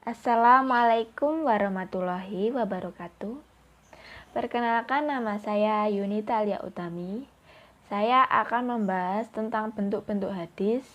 Assalamualaikum warahmatullahi wabarakatuh. Perkenalkan, nama saya Yunita Alia Utami. Saya akan membahas tentang bentuk-bentuk hadis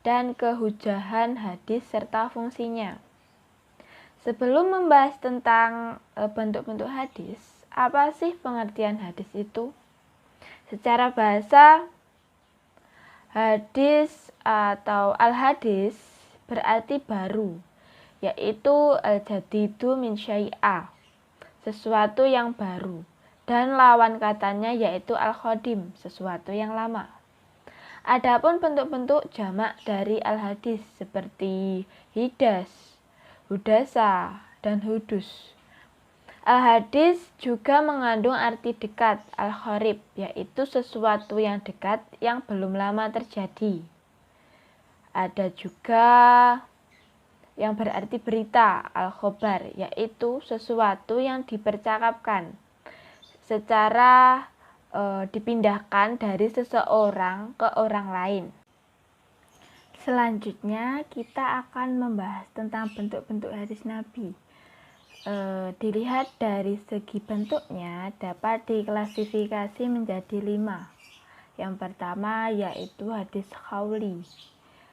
dan kehujahan hadis serta fungsinya. Sebelum membahas tentang bentuk-bentuk hadis, apa sih pengertian hadis itu? Secara bahasa, hadis atau al-hadis berarti baru, yaitu al-jadidu min syai'a, sesuatu yang baru, dan lawan katanya yaitu al-khodim, sesuatu yang lama. Adapun bentuk-bentuk jamak dari al-hadis seperti hidas, hudasa, dan hudus. Al-hadis juga mengandung arti dekat, al-qorib, yaitu sesuatu yang dekat yang belum lama terjadi. Ada juga yang berarti berita, al-khobar, yaitu sesuatu yang dipercakapkan secara dipindahkan dari seseorang ke orang lain. Selanjutnya kita akan membahas tentang bentuk-bentuk hadis Nabi. Dilihat dari segi bentuknya dapat diklasifikasi menjadi 5. Yang pertama yaitu hadis qauli,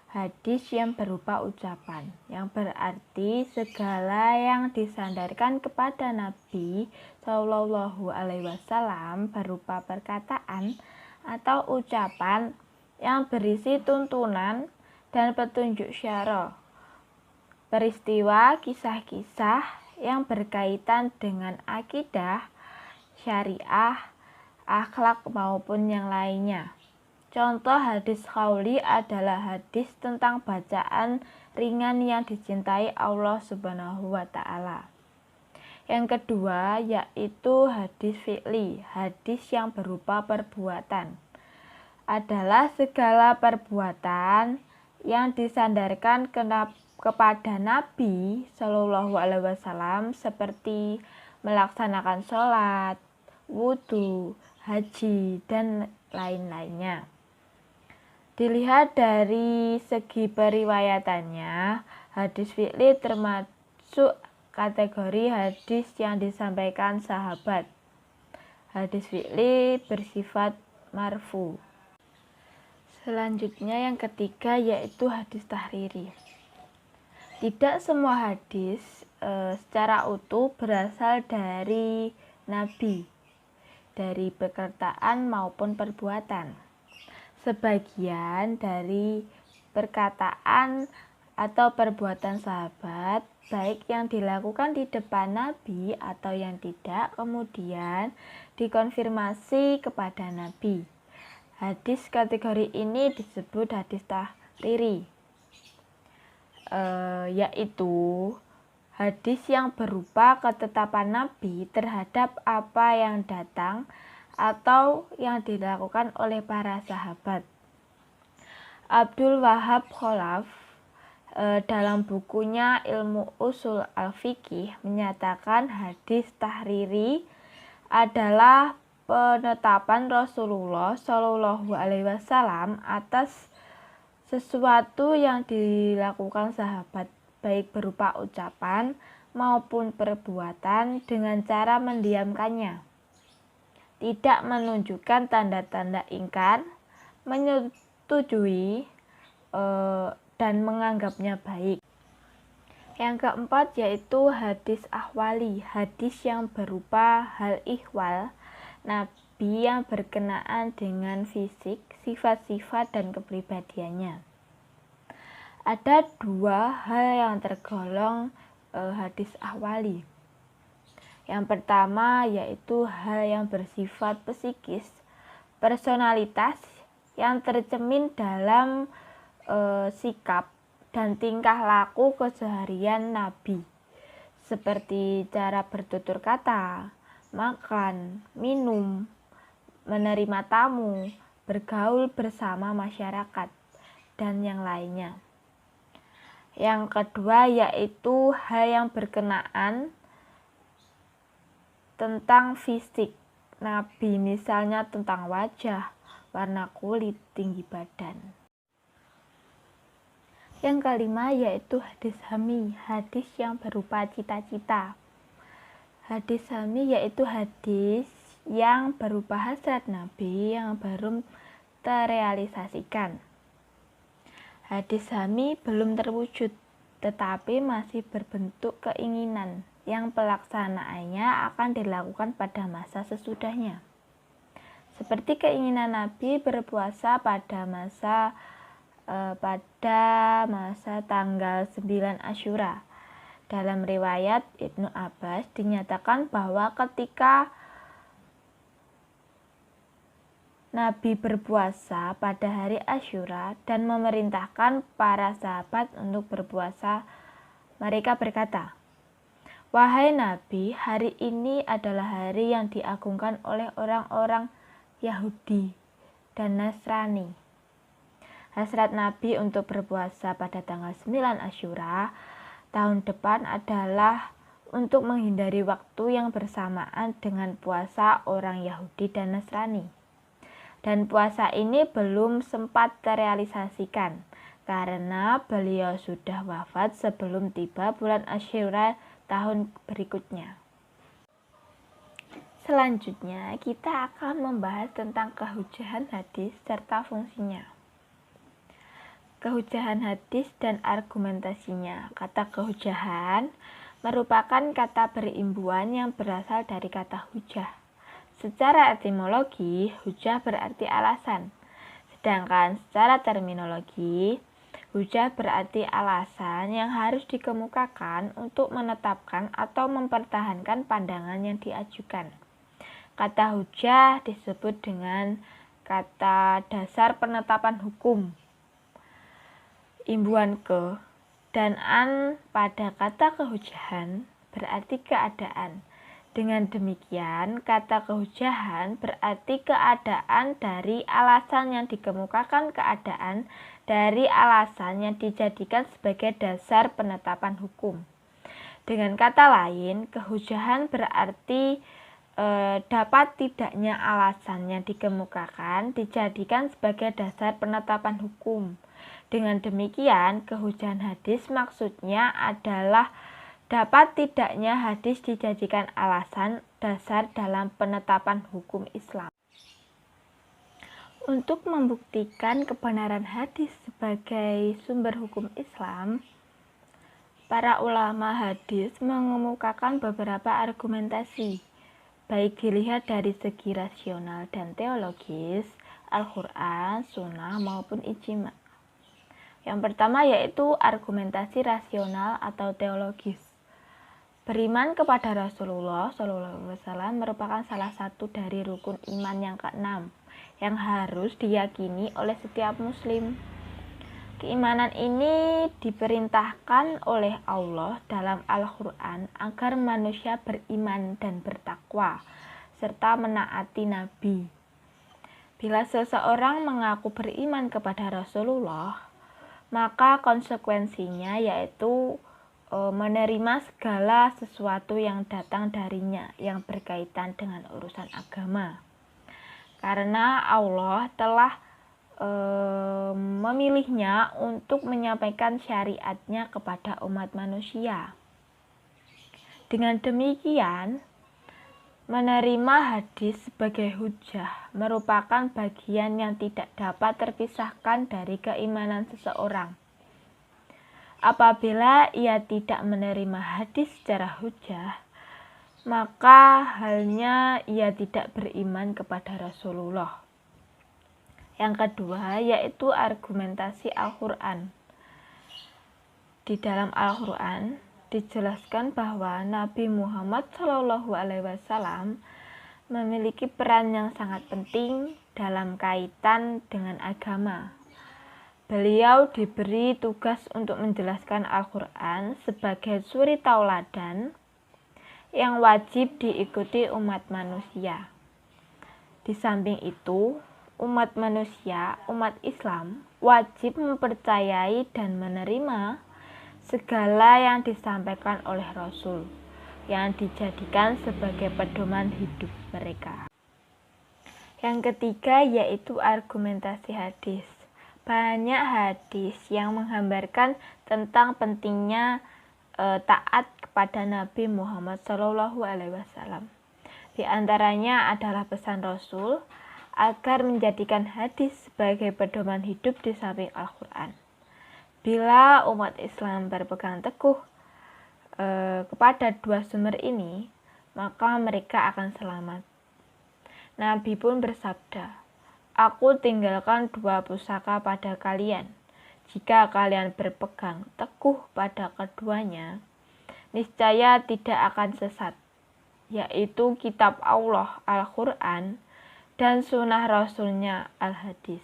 hadis yang berupa ucapan, yang berarti segala yang disandarkan kepada Nabi Shallallahu Alaihi Wasallam berupa perkataan atau ucapan yang berisi tuntunan dan petunjuk syara, peristiwa, kisah-kisah yang berkaitan dengan akidah, syariah, akhlak maupun yang lainnya. Contoh hadis qauli adalah hadis tentang bacaan ringan yang dicintai Allah Subhanahu wa Ta'ala. Yang kedua yaitu hadis fi'li, hadis yang berupa perbuatan. Adalah segala perbuatan yang disandarkan kepada Nabi Shallallahu Alaihi Wasallam seperti melaksanakan sholat, wudhu, haji, dan lain-lainnya. Dilihat dari segi periwayatannya, hadis fi'li termasuk kategori hadis yang disampaikan sahabat. Hadis fi'li bersifat marfu. Selanjutnya yang ketiga yaitu hadis tahriri. Tidak semua hadis secara utuh berasal dari Nabi, dari perkataan maupun perbuatan. Sebagian dari perkataan atau perbuatan sahabat, baik yang dilakukan di depan Nabi atau yang tidak, kemudian dikonfirmasi kepada Nabi. Hadis kategori ini disebut hadis tahriri, yaitu hadis yang berupa ketetapan Nabi terhadap apa yang datang atau yang dilakukan oleh para sahabat. Abdul Wahab Khalaf dalam bukunya Ilmu Usul Al-Fiqih menyatakan hadis tahriri adalah penetapan Rasulullah Shallallahu Alaihi Wasallam atas sesuatu yang dilakukan sahabat, baik berupa ucapan maupun perbuatan, dengan cara mendiamkannya, tidak menunjukkan tanda-tanda ingkar, menyetujui dan menganggapnya baik. Yang keempat yaitu hadis ahwali, hadis yang berupa hal ihwal Nabi yang berkenaan dengan fisik, sifat-sifat dan kepribadiannya. Ada 2 hal yang tergolong hadis ahwali. Yang pertama yaitu hal yang bersifat psikis, personalitas yang tercermin dalam sikap dan tingkah laku keseharian Nabi, seperti cara bertutur kata, makan, minum, menerima tamu, bergaul bersama masyarakat, dan yang lainnya. Yang kedua yaitu hal yang berkenaan tentang fisik Nabi, misalnya tentang wajah, warna kulit, tinggi badan. Yang kelima yaitu hadis Hami, hadis yang berupa cita-cita. Hadis Hami yaitu hadis yang berupa hasrat Nabi yang belum terrealisasikan. Hadis Hami belum terwujud, tetapi masih berbentuk keinginan yang pelaksanaannya akan dilakukan pada masa sesudahnya. Seperti keinginan Nabi berpuasa pada masa tanggal 9 Asyura. Dalam riwayat Ibnu Abbas dinyatakan bahwa ketika Nabi berpuasa pada hari Asyura dan memerintahkan para sahabat untuk berpuasa, mereka berkata, "Wahai Nabi, hari ini adalah hari yang diagungkan oleh orang-orang Yahudi dan Nasrani." Hasrat Nabi untuk berpuasa pada tanggal 9 Asyura tahun depan adalah untuk menghindari waktu yang bersamaan dengan puasa orang Yahudi dan Nasrani. Dan puasa ini belum sempat terrealisasikan karena beliau sudah wafat sebelum tiba bulan Asyura tahun berikutnya. Selanjutnya kita akan membahas tentang kehujahan hadis serta fungsinya. Kehujahan hadis dan argumentasinya. Kata kehujahan merupakan kata berimbuhan yang berasal dari kata hujah. Secara etimologi, hujah berarti alasan. Sedangkan secara terminologi, hujah berarti alasan yang harus dikemukakan untuk menetapkan atau mempertahankan pandangan yang diajukan. Kata hujah disebut dengan kata dasar penetapan hukum. Imbuhan ke dan an pada kata kehujahan berarti keadaan. Dengan demikian, kata kehujahan berarti keadaan dari alasan yang dikemukakan, keadaan dari alasan yang dijadikan sebagai dasar penetapan hukum. Dengan kata lain, kehujahan berarti dapat tidaknya alasan yang dikemukakan dijadikan sebagai dasar penetapan hukum. Dengan demikian, kehujahan hadis maksudnya adalah dapat tidaknya hadis dijadikan alasan dasar dalam penetapan hukum Islam. Untuk membuktikan kebenaran hadis sebagai sumber hukum Islam, para ulama hadis mengemukakan beberapa argumentasi, baik dilihat dari segi rasional dan teologis, Al-Quran, Sunnah maupun ijma'. Yang pertama yaitu argumentasi rasional atau teologis. Beriman kepada Rasulullah SAW merupakan salah satu dari rukun iman yang keenam yang harus diyakini oleh setiap muslim. Keimanan ini diperintahkan oleh Allah dalam Al-Quran agar manusia beriman dan bertakwa serta menaati Nabi. Bila seseorang mengaku beriman kepada Rasulullah, maka konsekuensinya yaitu menerima segala sesuatu yang datang darinya yang berkaitan dengan urusan agama. Karena Allah telah memilihnya untuk menyampaikan syariatnya kepada umat manusia. Dengan demikian, menerima hadis sebagai hujah merupakan bagian yang tidak dapat terpisahkan dari keimanan seseorang. Apabila ia tidak menerima hadis secara hujah, maka halnya ia tidak beriman kepada Rasulullah. Yang kedua yaitu argumentasi Al-Quran. Di dalam Al-Quran dijelaskan bahwa Nabi Muhammad SAW memiliki peran yang sangat penting dalam kaitan dengan agama. Beliau diberi tugas untuk menjelaskan Al-Quran sebagai suri tauladan yang wajib diikuti umat manusia. Di samping itu, umat manusia, umat Islam, wajib mempercayai dan menerima segala yang disampaikan oleh Rasul yang dijadikan sebagai pedoman hidup mereka. Yang ketiga yaitu argumentasi hadis. banyak hadis yang menggambarkan tentang pentingnya taat kepada Nabi Muhammad SAW. Di antaranya adalah pesan Rasul agar menjadikan hadis sebagai pedoman hidup di samping Al-Quran. Bila umat Islam berpegang teguh kepada dua sumber ini, maka mereka akan selamat. Nabi pun bersabda, "Aku tinggalkan dua pusaka pada kalian. Jika kalian berpegang teguh pada keduanya, niscaya tidak akan sesat, yaitu kitab Allah Al-Quran dan sunnah Rasulnya Al-Hadis."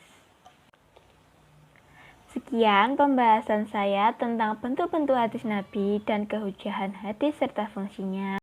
Sekian pembahasan saya tentang bentuk-bentuk hadis Nabi dan kehujahan hadis serta fungsinya.